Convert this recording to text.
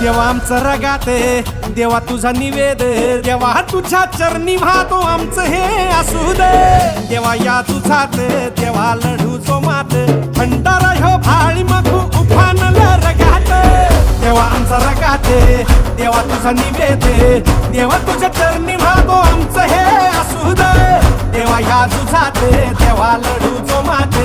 देवा आमचं रगात देवा तुझा निवेद देवा तुझ्या चरणी वाहतो आमचं हे असू दे देवा या तुझात देवा लढूचो मात भंडारा ह्यो भाळी मखू उफानला रगात देवा आमचा रगात देवा तुझा निवेद देवा तुझ्या चरणी वाहतो आमचं हे असू दे देवा या तुझात देवा लढूचो मात